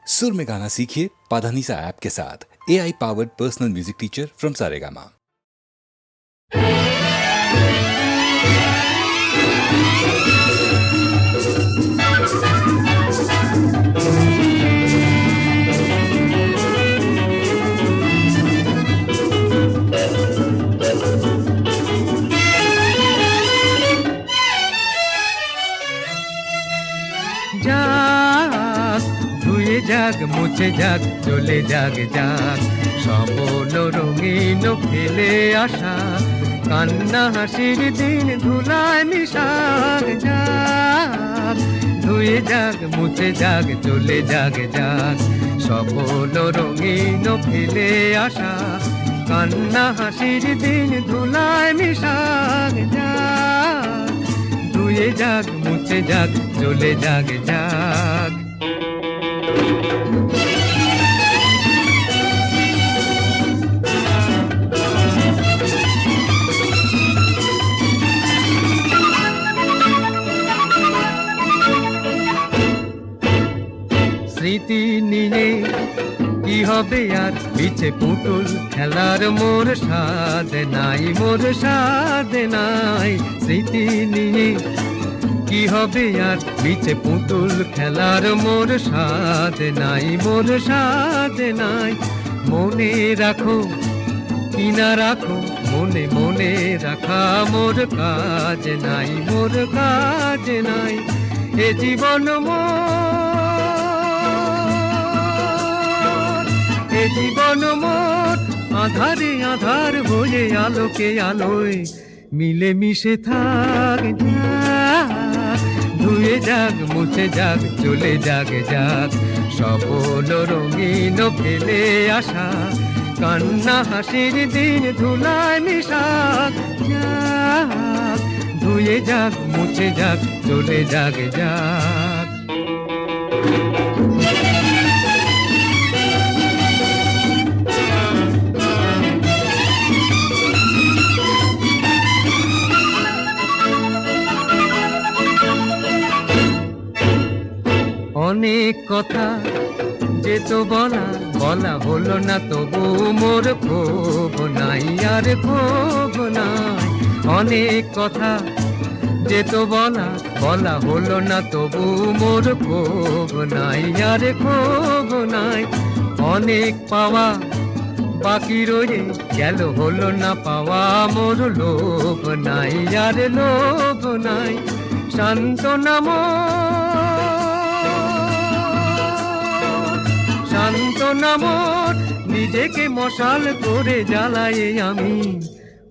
सुर में गाना सीखिए पाधानीसा ऐप के साथ। AI powered personal music teacher from Saregama. ধুয়ে যাক মুছে যাক চলে যাক যাক সবল রঙিন ফেলে আসা কান্না হাসির দিন ধুলায় মিশাক যাক ধুয়ে যাক মুছে যাক চলে যাক যাক সবল রঙিন ফেলে আসা কান্না হাসির দিন ধুলায় মিশাক যাক ধুয়ে যাক মুছে যাক চলে যাক যাক। স্মৃতি নিয়ে কি হবে আর পিছে পুতুল খেলার মোর স্বাদ নাই মোর স্বাদ নাই স্মৃতি নিয়ে কি হবে আর পিছে পুতুল খেলার মোর স্বাদ নাই মোর স্বাদ নাই মনে রাখো কিনা রাখো মনে মনে রাখা মোর কাজ নাই মোর কাজ নাই এ জীবন জীবন মোর আধারে আধার হয়ে আলোকে আলোয় মিলে মিশে থাক যাক ধুয়ে যাক মুছে যাক চলে যাক যাক সবল রঙিন ফেলে আসা কান্না হাসির দিন ধুলায় মিশাক যাক ধুয়ে যাক মুছে যাক চলে যাক যাক। অনেক কথা যেত বলা বলা হলো না তবু মোর ক্ষোভ নাই আর ক্ষোভ নাই অনেক কথা যেত বলা বলা হলো না তবু মোর ক্ষোভ নাই আর ক্ষোভ নাই অনেক পাওয়া বাকি রয়ে গেল হলো না পাওয়া মোর লোভ নাই আর লোভ নাই সান্ত্বনা সান্ত্বনা মোর নিজেকে মশাল করে জ্বালাই আমি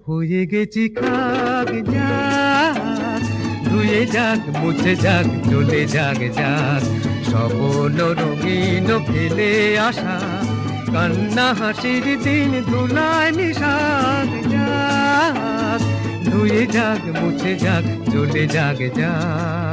হয়ে গেছি খাক যাক ধুয়ে যাক মুছে যাক চলে যাক যাক সবল রঙিন ফেলে আসা কান্না হাসির দিন ধুলায় মিশাক যাক ধুয়ে যাক মুছে যাক চলে যাক যাক।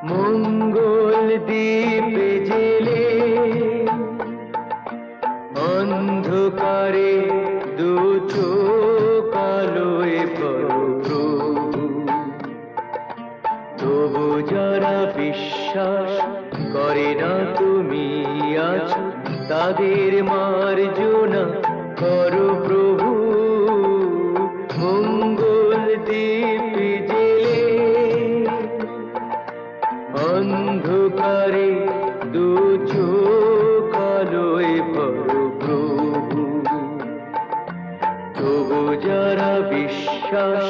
মঙ্গল দ্বীপে জেলে অন্ধকারে দু চোখ আলোয় প্রভু তবু যারা বিশ্বাস করে না তুমি আছো তাদের মার্জনা করো প্রভু মঙ্গল দ্বীপে জেলে অন্ধকারে দু চোখ আলোয় প্রভু তবু যারা বিশ্বাস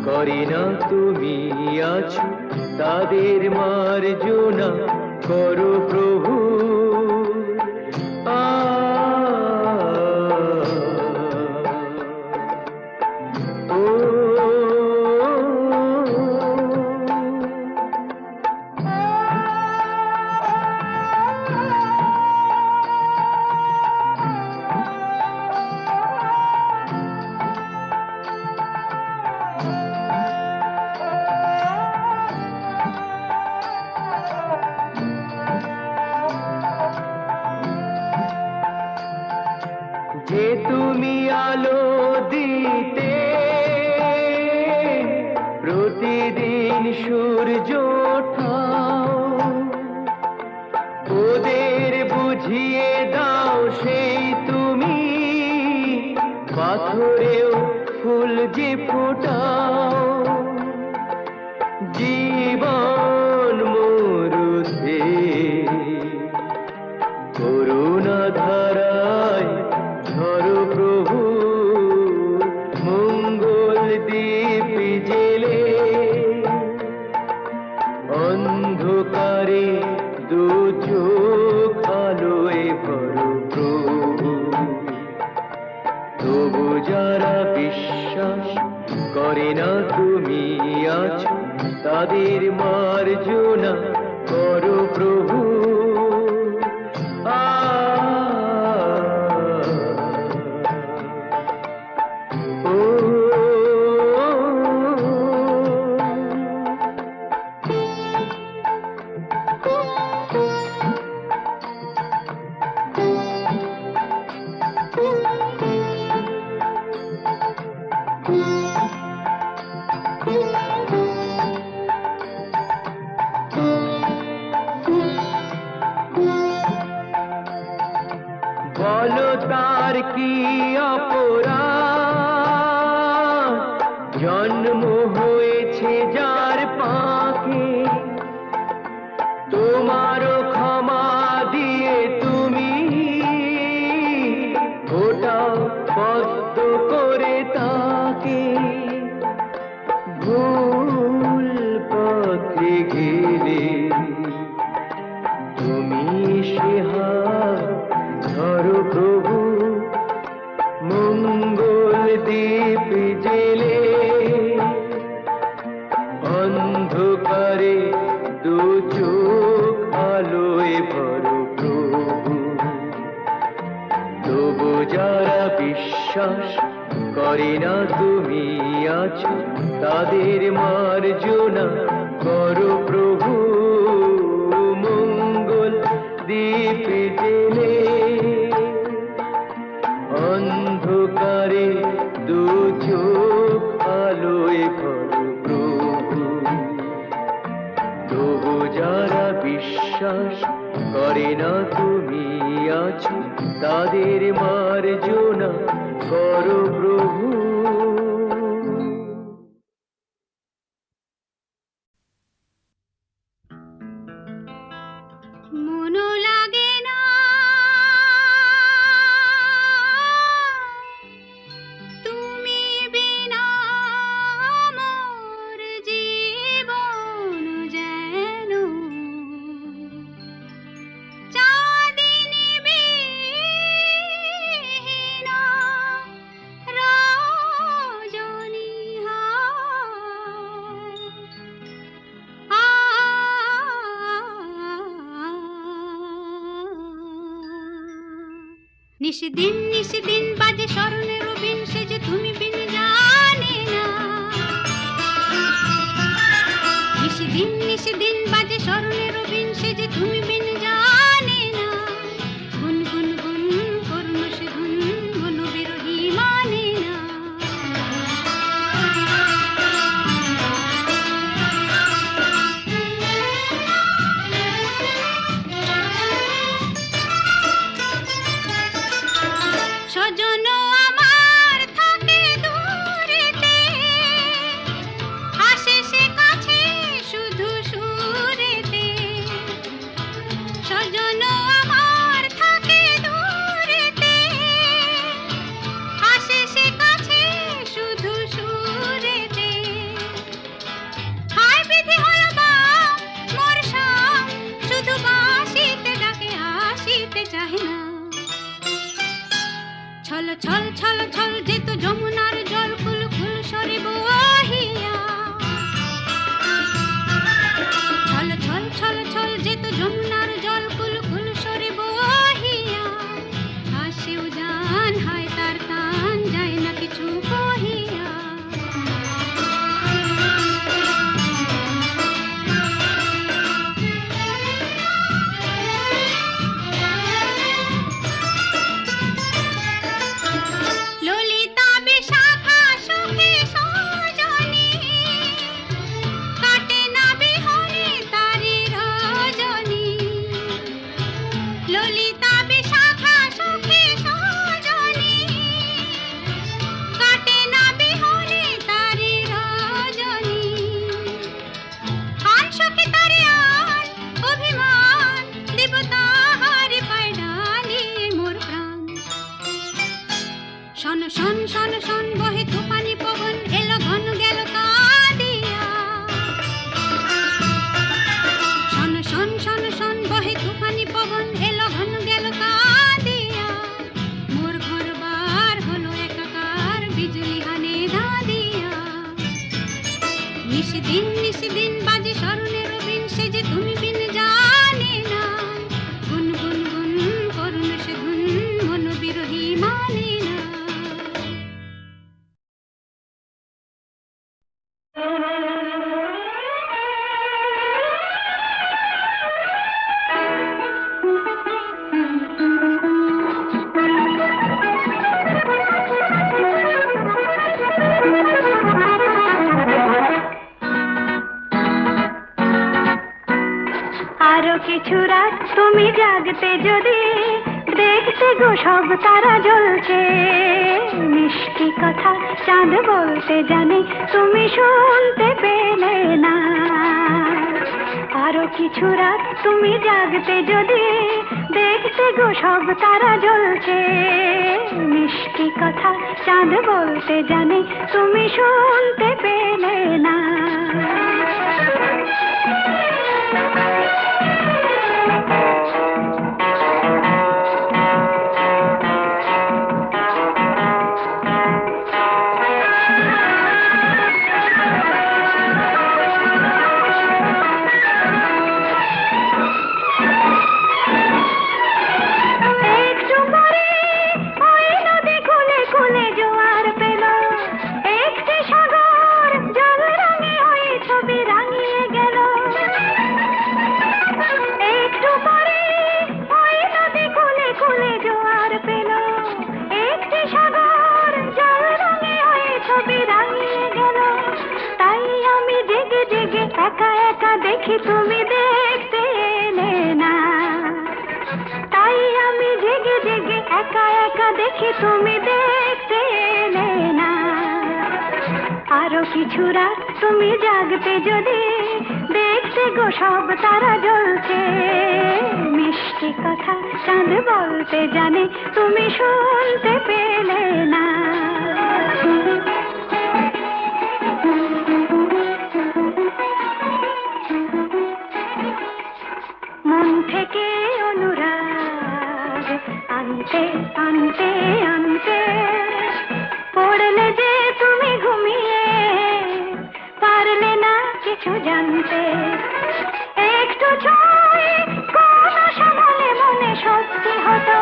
করে না তুমি আছো তাদের মার্জনা করো প্রভু বুঝিয়ে দাও সেই তুমি, পাথরেও ফুল যে ফোটাও, জীবন মরুতে করুণা ধারায় ধরো প্রভু, মঙ্গল দীপ জেলে অন্ধকারে দু চোখ আলোয় ভরো প্রভু। তবু যারা বিশ্বাস করে না তুমি আছো, তাদের মার্জনা করো প্রভু। বলো তার কি অপরাধ, জন্ম হয়েছে যার পাকে, তোমারও ক্ষমা দিয়ে তুমি ওটাও পদ্ম করে তাকে। ভুল পথে গেলে তুমি সে হাত ধরো প্রভু, মঙ্গল দীপ জেলে অন্ধকারে দু চোখ আলোয় ভরো প্রভু। তবু যারা বিশ্বাস করে না তুমি আছো, তাদের মার্জনা করো প্রভু, মঙ্গল দীপ জেলে অন্ধকারে দু চোখ আলোয় ভরো প্রভু। তবু যারা বিশ্বাস করে না তুমি আছো, তাদের মার্জনা করো প্রভু। মনো লাগে না তুমি বিনা, মোর জীবন যেন চাঁদিনী বিহীনা রজনী নিশদিন বাজে স্মরণের বিন, সে যে তুমি বিন জানে না। নিশদিন বাজে স্মরণের বিন, সে যে তুমি বিন জানে না। গুন গুন গুন করুন সে গুন, গুন বিরোহী মানে না। স্বজন আমার থাকে দূরেতে, আসে সে কাছে শুধু সুরেতে। স্বজন আমার থাকে দূরেতে, আসে সে কাছে শুধু সুরেতে। হায় বিধি হলো বাপ মোর সাপ, শুধু বাঁশিতে ডাকে আসিতে চাহে না। ছল ছল ছল ছল যেত যমুনার জল, কুল কুল সরে বহিয়া। ছল ছল ছল ছল যেত যমুনার জল, কুল কুল সরে বহিয়া। আসেও জান হয় তার টান, যায় না কিছু কহিয়া। ললিতা বিশাখা সুখে আরো কিছু রাত তুমি জাগতে যদি দেখতে গো সব তারা জ্বলছে, মিষ্টি কথা চাঁদ বলতে জানে তুমি শুনতে পেলে না। আরো কিছু রাত তুমি জাগতে যদি দেখতে গো সব তারা জ্বলছে, মিষ্টি কথা চাঁদ বলতে জানে তুমি শুনতে পেলে না। একা একা দেখি তুমি দেখতে এলে না, তাই আমি জেগে জেগে একা একা দেখি তুমি দেখতে এলে না। আরো কিছু রাত তুমি জাগতে যদি দেখতে গো সব তারা জ্বলছে, মিষ্টি কথা চাঁদ বলতে জানে তুমি শুনতে পেলে না। মন থেকে অনুরাগ আনতে আনতে আনতে পড়লে যে তুমি ঘুমিয়ে পারলে না কিছু জানতে, একটু ছয় কোন সামলে মনে সত্যি হতো,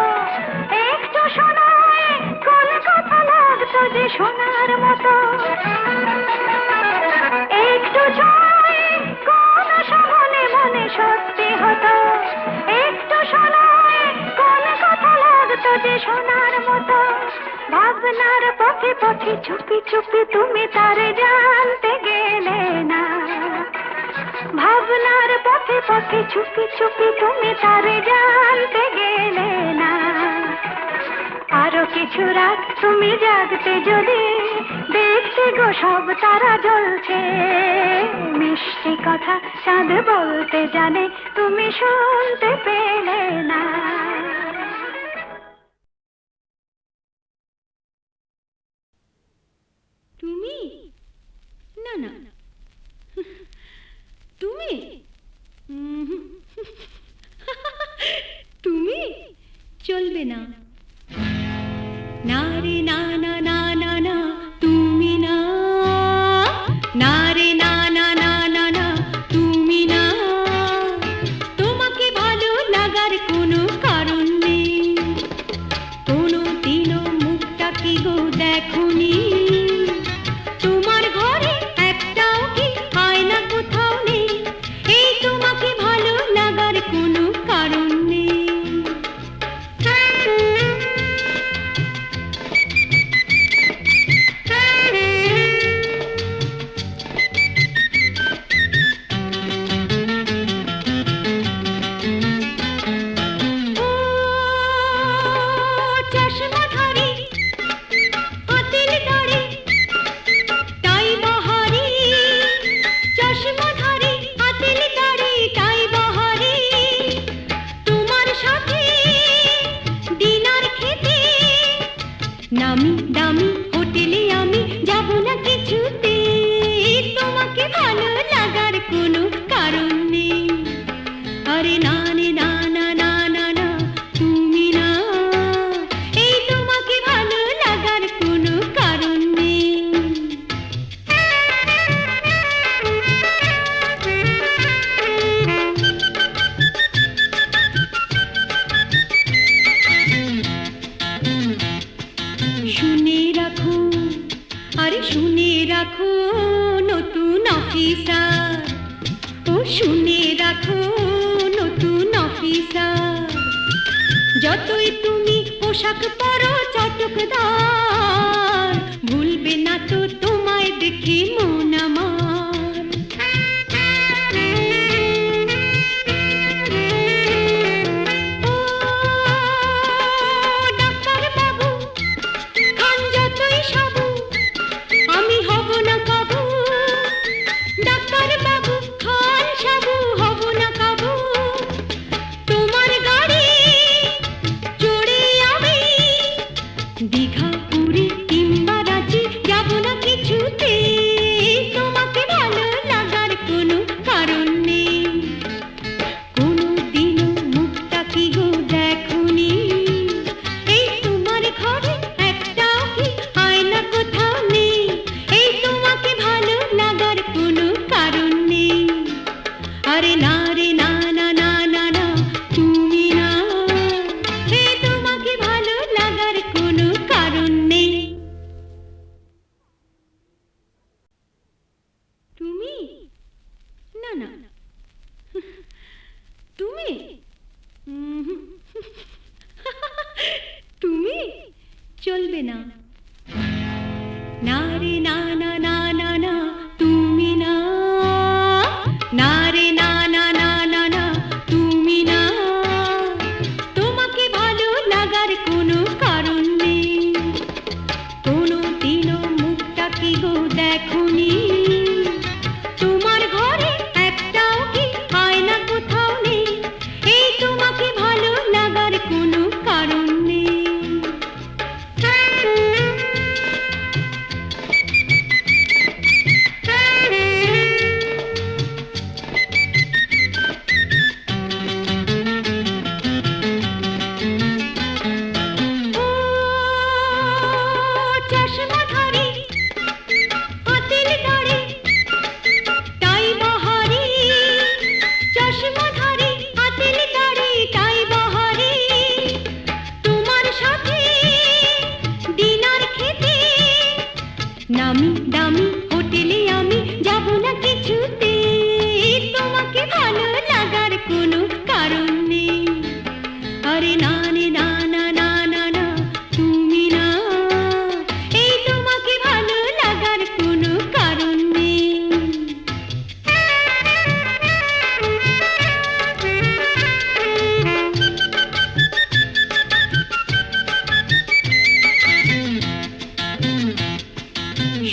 একটু শোনায় কোন কথা লাগতো যে শোনার মতো, একটু ছয় কোন সামলে মনে সত্যি হতো, একটু শোনায় কোন কথা লাগতো যে শোনার মতো। ভাবনার পথে পথে চুপি চুপি তুমি তারে জানতে গেলে না, ভাবনার পথে পথে চুপি চুপি তুমি তারে জানতে গেলে না। আরো কিছু রাত তুমি জাগতে যদি দেখতে গো সব তারা জ্বলছে, মিষ্টি কথা চাঁদ বলতে জানে তুমি শুনতে পেলে না। তুমি না না তুমি তুমি চলবে না, না রে না না না না না তুমি না, না রে না না না না না তুমি না। তোমাকে ভালো লাগার কোনো কারণ নেই, কোনো দিনও মুখটা কি গো দেখোনি, তোমার ঘরে একটাও কি আয়না কোথাও নেই, এই তোমাকে ভালো লাগার কোনো কারণ নেই। চশমাধারী হাতের দাড়ি তাই বাহারি, চশমাধারী হাতের দাড়ি তাই বাহারি, তোমার সাথে ডিনার খেতে নামি দামি হোটেলে আমি যাব না কিছুতে, তোমাকে ভালো লাগার কোনো কারণ নেই। আরে না রে না না না না না তুমি না, এই তোমাকে ভালো লাগার কোনো কারণ নেই। শুনে রাখো, আরে শুনে রাখো নতুন অফিসার, ও শুনে রাখো নতুন অফিসার, যতই তুমি পোশাক পরো চটকদার, ভুলবে না তো তোমায় দেখে মন আমার। আরে না রে না না না না না তুমি না, এই তোমাকে ভালো লাগার কোনো কারণ নেই।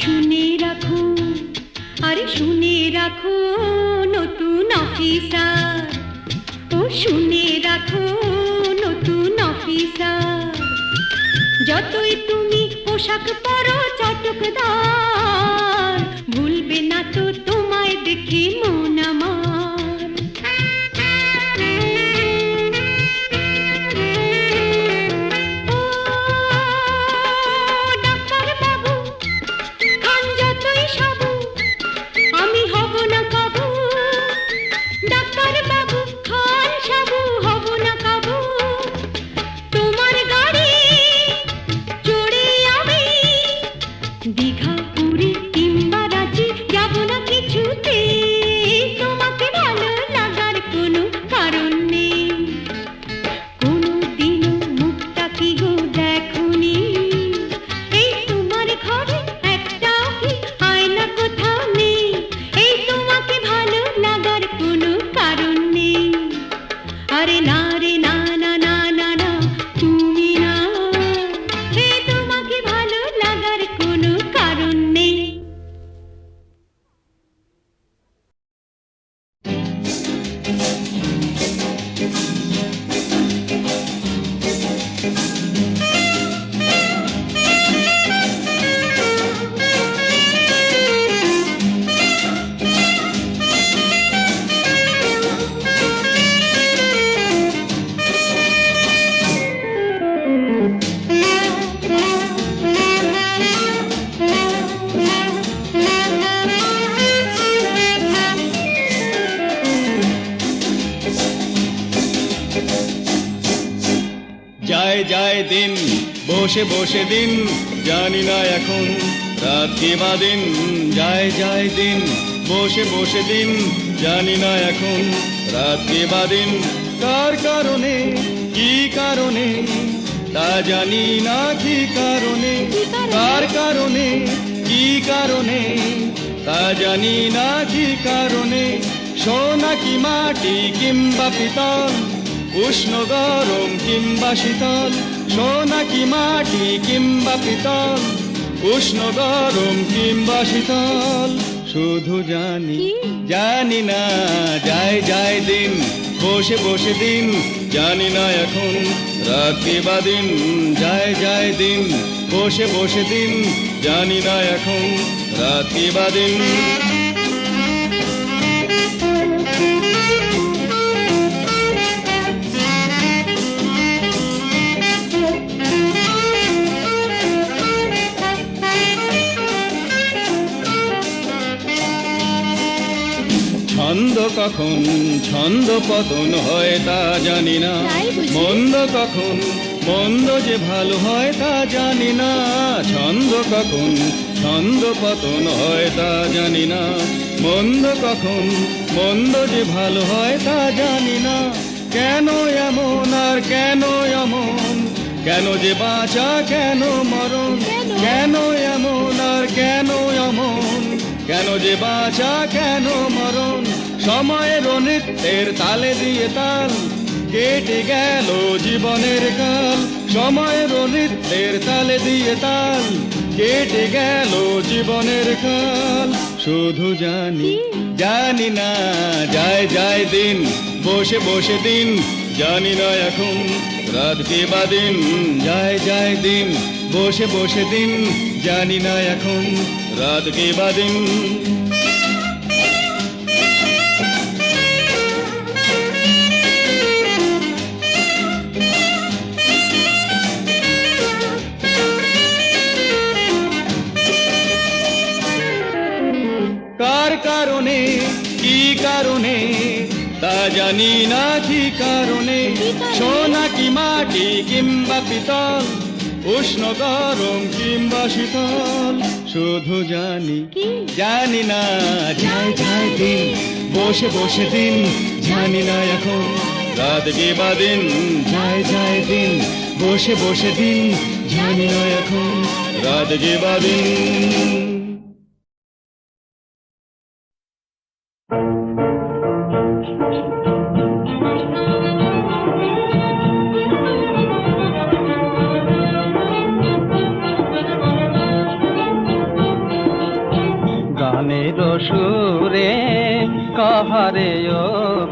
শুনে রাখো, আরে শুনে রাখো নতুন অফিসার, ও শুনে রাখো নতুন অফিসার, যতই তুমি পোশাক পরো চটকদার, ভুলবে না তো তোমায় দেখে মন আমার। ও ডাক্তার বাবু, খান যতই সাবু, আমি হব না কাবু। ডাক্তার বাবু খান সাবু, হব না কাবু। তোমার গাড়ি চড়ে আমি দীঘা পুরী কিংবা রাঁচি যাব না কিছুতে, তোমাকে ভালো লাগার কোনো কারণ নেই। কোনোদিনও মুখটা কি গো দেখোনি, এই তোমার ঘরে একটাও কি আয়না কোথাও নেই, এই তোমাকে ভালো লাগার কোনো কারণ নেই। আরে না রে না না না না না তুমি না, এই তোমাকে ভালো লাগার কোনো কারণ নেই। যায় যায় দিন বসে বসে দিন, জানি না এখন রাত কি বা দিন। যায় যায় দিন বসে বসে দিন, জানি না এখন রাত কি বা দিন। কার কারণে কি কারণে তা জানি না, কি কারণে কার কারণে কি কারণে তা জানি না, কি কারণে। সোনা কি মাটি কিংবা পিতল, উষ্ণ গরম কিংবা শীতল, সোনা কি মাটি কিংবা পিতল, উষ্ণ গরম কিংবা শীতল, শুধু জানি জানি না। যায় যায় দিন বসে বসে দিন, জানি না এখন রাত কি বা দিন। যায় যায় দিন বসে বসে দিন, জানি না এখন রাত কি বা দিন। ছন্দ কখন ছন্দ পতন হয় তা জানি না, মন্দ কখন মন্দ যে ভালো হয় তা জানি না। ছন্দ কখন ছন্দ পতন হয় তা জানি না, মন্দ কখন মন্দ যে ভালো হয় তা জানি না। কেন এমন আর কেন এমন, কেন যে বাঁচা কেন মরণ, কেন এমন আর কেন এমন, কেন যে বাঁচা কেন মরণ। সময়ের নৃত্যের তালে দিয়ে তাল, কেটে গেল জীবনের কাল। সময়ের নৃত্যের তালে দিয়ে তাল, কেটে গেল জীবনের কাল, শুধু জানি জানি না। যায় যায় দিন বসে বসে দিন, জানি না এখন রাত কি বা দিন। যায় যায় দিন বসে বসে দিন, জানি না এখন রাত কি বা দিন। কার কারণে কি কারণে তা জানি না, কি কারণে। সোনা কি মাটি কিংবা পিতল, উষ্ণ গরম কিংবা শীতল, শুধু জানি জানি না। যায় যায় দিন বসে বসে দিন, জানি না এখন রাত কি বা দিন, যায় যায় দিন, বসে বসে দিন, জানি না এখন রাত কি বা দিন। গানের সুরে কাহারে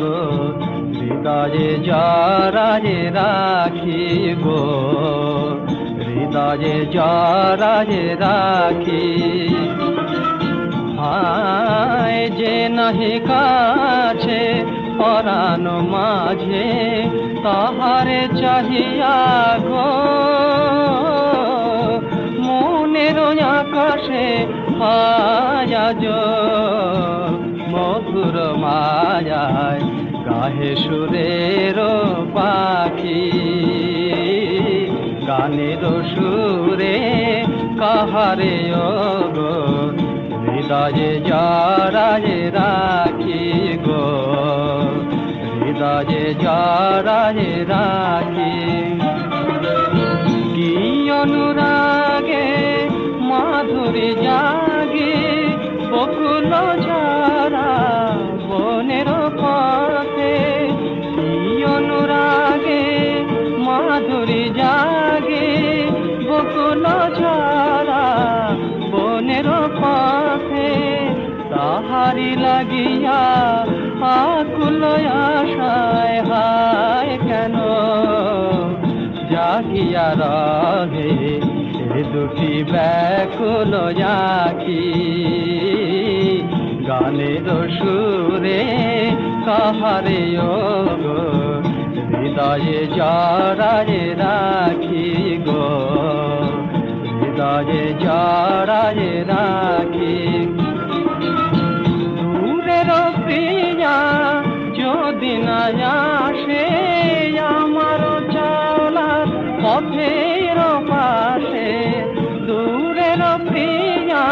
গো হৃদয়ে যারায়ে রাখি গো, হৃদয়ে যারায়ে রাখি। হায় যে নাহি কাছে পরাণ মাঝে তাহারে চাহিয়া গো, মনের আকাশে আজ মধুর মায়ায় গাহে সুরের পাখি। গানের সুরে কাহারে গো হৃদয়ে যারায়ে রাখি গো, হৃদয়ে যারায়ে রাখি। কি অনুরাগে মাধুরী জাগে বকুল ঝরা বনের পথে, কি অনুরাগে মাধুরী জাগে বকুল ঝরা বনের পথে, তাহারি লাগিয়া আকুল আশায় হায় কেন জাগিয়া রহে এ দুটি ব্যাকুল আখি। গানের সুরে কাহারে গো হৃদয়ে যারায়ে রাখি গো, হৃদয়ে যারায়ে রাখি। দূরের প্রিয়া যদি না আসে আমার চলার পথের পাশে, দূরের প্রিয়া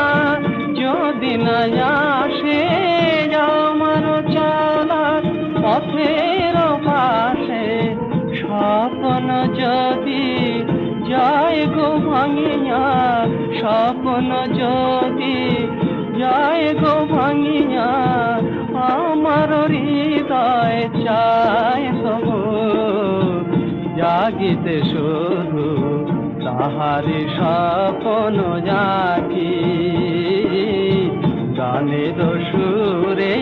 যদি না আসে আমার চলার পথের পাশে, স্বপ্ন যদি যায় গো ভাঙিয়া, স্বপ্ন যদি যায় গো ভাঙিয়া, আমার হৃদয় চায় তবু জাগিতে শুধু তাহারি স্বপ্ন জাগি। গানের সুরে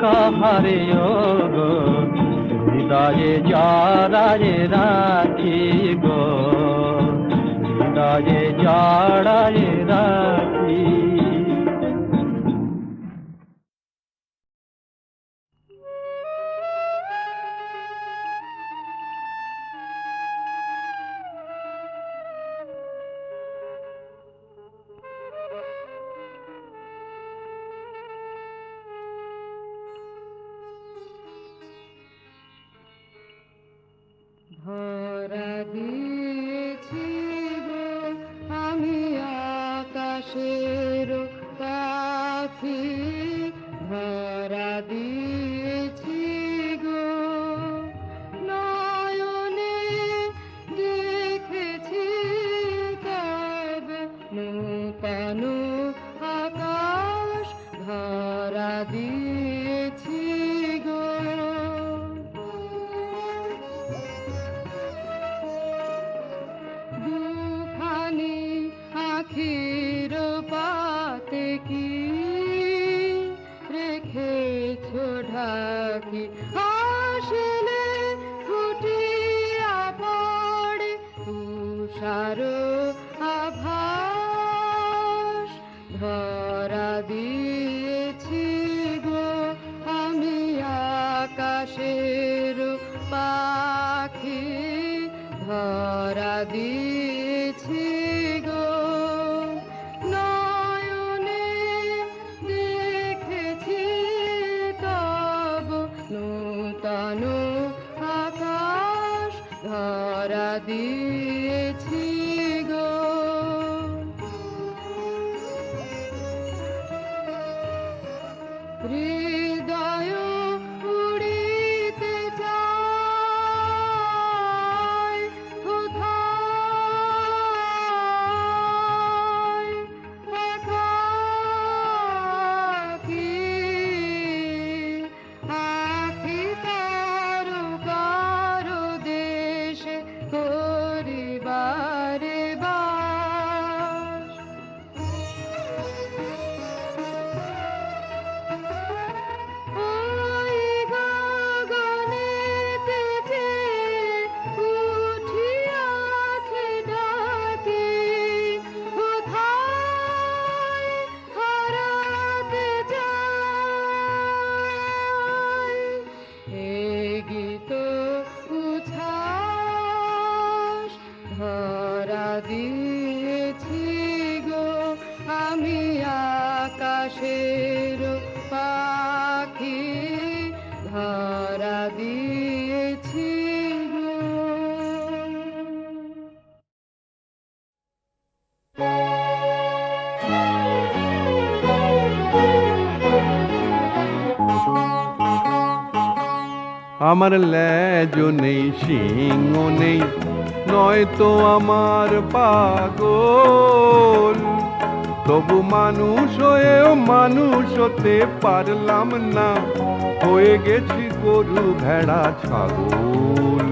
কাহারে গো হৃদয়ে যারায়ে রাখি গো, হৃদয়ে যারায়ে রাখি। ধরা দিয়েছি গো আমি আকাশের পাখি, ধরা দিয়েছি গো নয়নে দেখেছি তবে নূতন আকাশ, ধরা দিয়েছি গো। দুখানি আখির পাতে কি রেখেছো ঢাকি, আসলে ফুটিয়া পড়ে তুষার আভাস, ধরা দিয়েছি গো আমি আকাশের পাখি, ধরা দিয়েছি গো নয়নে দেখেছি তব নূতন আকাশ, ধরা দিয়েছি গো। হৃদয় উড়িতে চায় দিয়েছি গো আমি আকাশের পাখি, ধরা দিয়েছি গো। আমার লেজ নেই, সিংহ নেই, নয়তো আমার পাগল। তবু মানুষ হয়েও মানুষ হতে পারলাম না, হয়ে গেছি গরু ভেড়া ছাগল।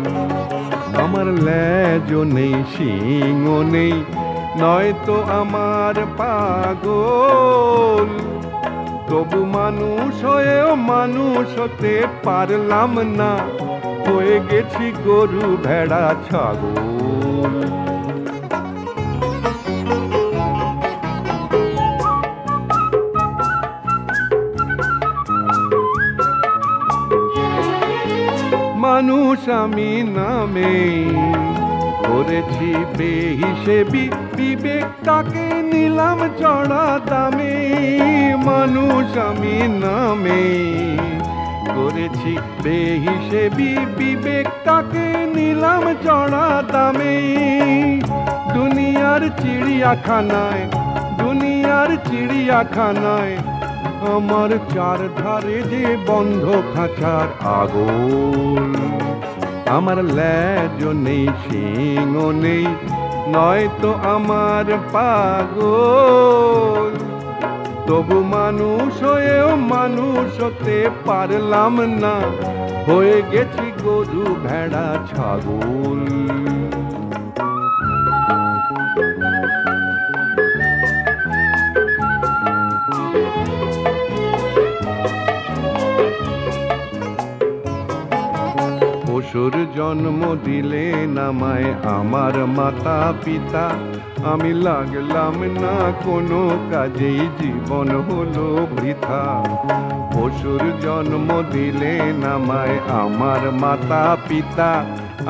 আমার লেজ নেই, সিংহ নেই, নয়তো আমার পাগল। তবু মানুষ হয়েও মানুষ হতে পারলাম না, হয়ে গেছি গরু ভেড়া ছাগল। মানুষ আমি নামে করেছি বেহিসেবি, বিবেকটাকে নিলাম চড়া দামে। মানুষ আমি নামে করেছি বেহিসেবি, বিবেকটাকে নিলাম চড়া দামে। দুনিয়ার চিড়িয়াখানায়, দুনিয়ার চিড়িয়াখানায় আমার চারধারে যে বন্ধ খাঁচার আগল। আমার লেজ নেই, সিংহ নেই, নয়তো আমার পাগল। তবু মানুষ হয়েও মানুষ হতে পারলাম না, হয়ে গেছি গরু ভেড়া ছাগল। পশুর জন্ম দিলেন আমায় আমার মাতা পিতা, আমি লাগলাম না কোনো কাজেই, জীবন হলো বৃথা। পশুর জন্ম দিলেন আমায় আমার মাতা পিতা,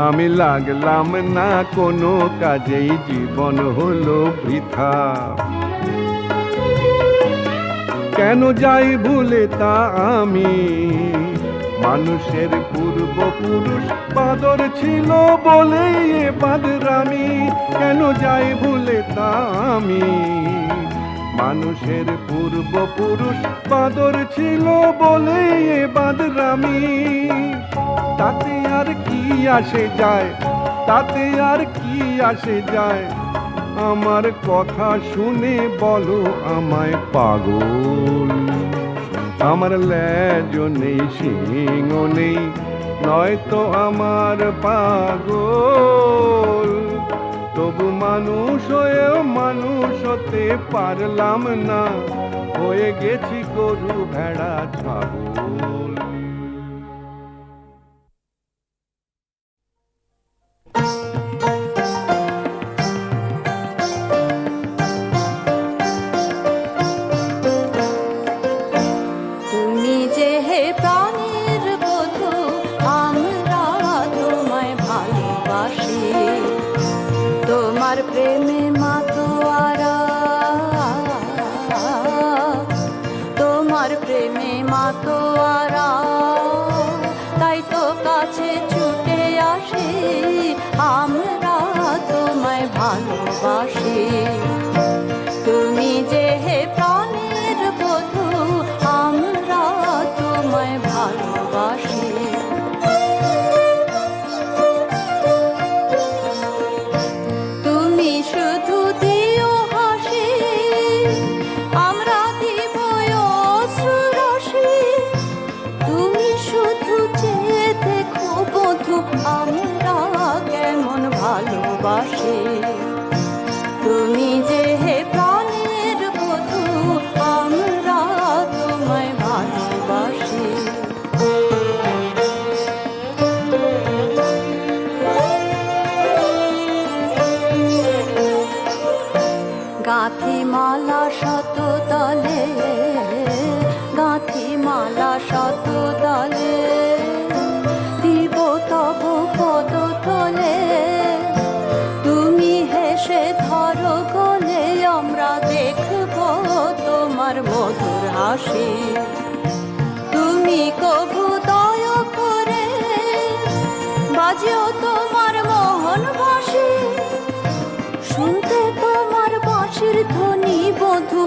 আমি লাগলাম না কোনো কাজেই, জীবন হলো বৃথা। কেন যাই ভুলে তা আমি, মানুষের পূর্বপুরুষ বাদর ছিল বলে এ বাদরামি। কেন যাই ভুলে তা আমি, মানুষের পূর্বপুরুষ বাদর ছিল বলে এ বাদরামি। তাতে আর কি আসে যায়, তাতে আর কি আসে যায়, আমার কথা শুনে বলো আমায় পাগল। আমার লেজ নেই, সিংহ নেই, নয়তো আমার পাগল। তবু মানুষ হয়েও মানুষ হতে পারলাম না, হয়ে গেছি গরু ভেড়া ছাগল। তোমার প্রেমে মাতোয়ারা, তোমার প্রেমে মাতোয়ারা, তাই তো কাছে ছুটে আসি, আমরা তোমায় ভালোবাসি। তুমি যে হে প্রাণের বধূ, আমরা তোমায় ভালোবাসি। তুমি যে হে প্রাণের বধূ, আমরা তোমায় ভালোবাসি। গাঁথি মালা শত তলে, গাঁথি মালা শত তলে, দিব তব পদ তলে। তুমি হেসে বসে তুমি কবু দয়া করে বাজেও তোমার মোহন বাঁশি শুনতে তোমার বাঁশির ধ্বনি বধূ